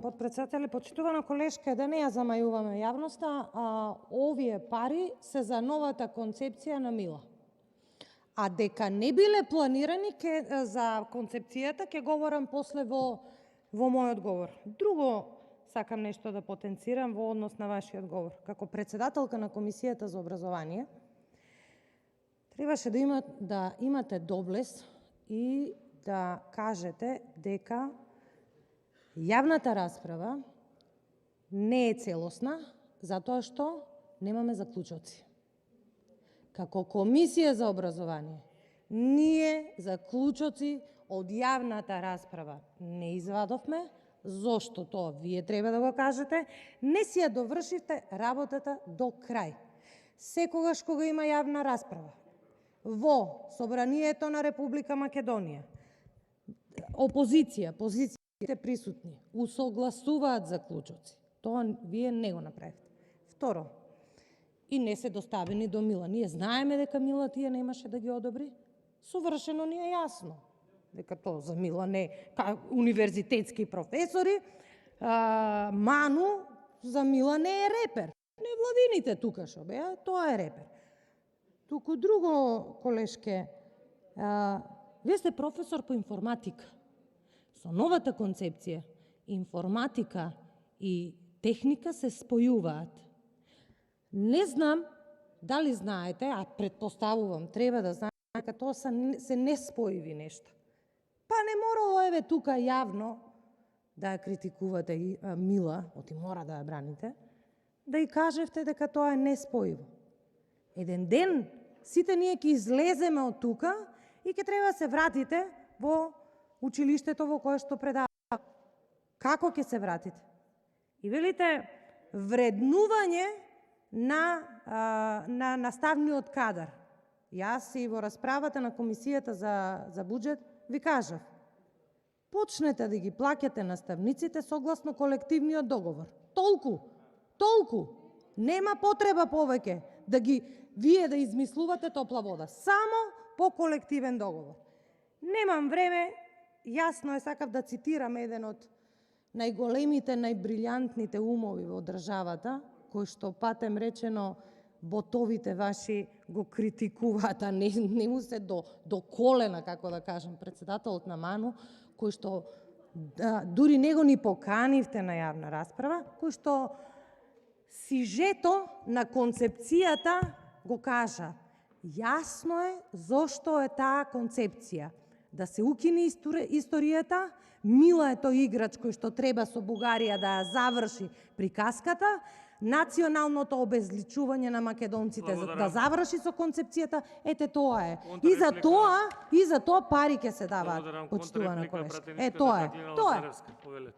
Подпредседателе, почитувана колешка, да не ја замајуваме јавноста, овие пари се за новата концепција на Мила. А дека не биле планирани за концепцијата, ќе говорам после во мојот говор. Друго сакам нешто да потенцирам во однос на вашиот говор. Како председателка на Комисијата за образование, требаше да имате доблес и да кажете дека јавната расправа не е целосна, затоа што немаме заклучоци. Како Комисија за образование, ние заклучоци од јавната расправа не извадовме, зошто тоа вие треба да го кажете, не си ја довршивте работата до крај. Секогаш кога има јавна расправа во Собранието на Република Македонија, опозиција, позициите присутни, усогласуваат заклучоци. Тоа вие не го направивте. Второ, и не се доставени до Мила. Ние знаеме дека Мила тие немаше да ги одобри. Совршено ни е јасно дека тоа за Мила не, универзитетски професори, Ману за Мила не е репер. Невладините тука шо беа, тоа е репер. Туку друго, колешке, вие сте професор по информатика. Со новата концепција, информатика и техника се спојуваат. Не знам дали знаете, а предпоставувам, треба да знаете дека тоа се неспојиви нешта. Па не мора еве тука јавно да ја критикувате Мила, оти мора да ја браните, да и кажевте дека тоа е неспојиво. Еден ден сите ние ќе излеземе од тука и ќе треба да се вратите во училиштето во кое што предавате. Како ќе се вратите? И велите вреднување на наставниот кадар. Јас и во расправата на Комисијата за буџет ви кажав, почнете да ги плаќате наставниците согласно колективниот договор. Толку. Нема потреба повеќе вие да измислувате топла вода. Само по колективен договор. Немам време, јасно е, сакав да цитирам еден од најголемите, најбрилјантните умови во државата, кој што патем речено ботовите ваши го критикуваат, а не му се до колена, како да кажам, председателот на Ману, кој што дури него ни поканивте на јавна расправа, кој што сижето на концепцијата го кажа. Јасно е зошто е таа концепција. Да се укине историјата, Мила е тој играч кој што треба со Бугарија да ја заврши приказката, националното обезличување на македонците да заврши со концепцијата, ете тоа е. И за тоа пари ќе се даваат, почитувана колешка. Тоа е.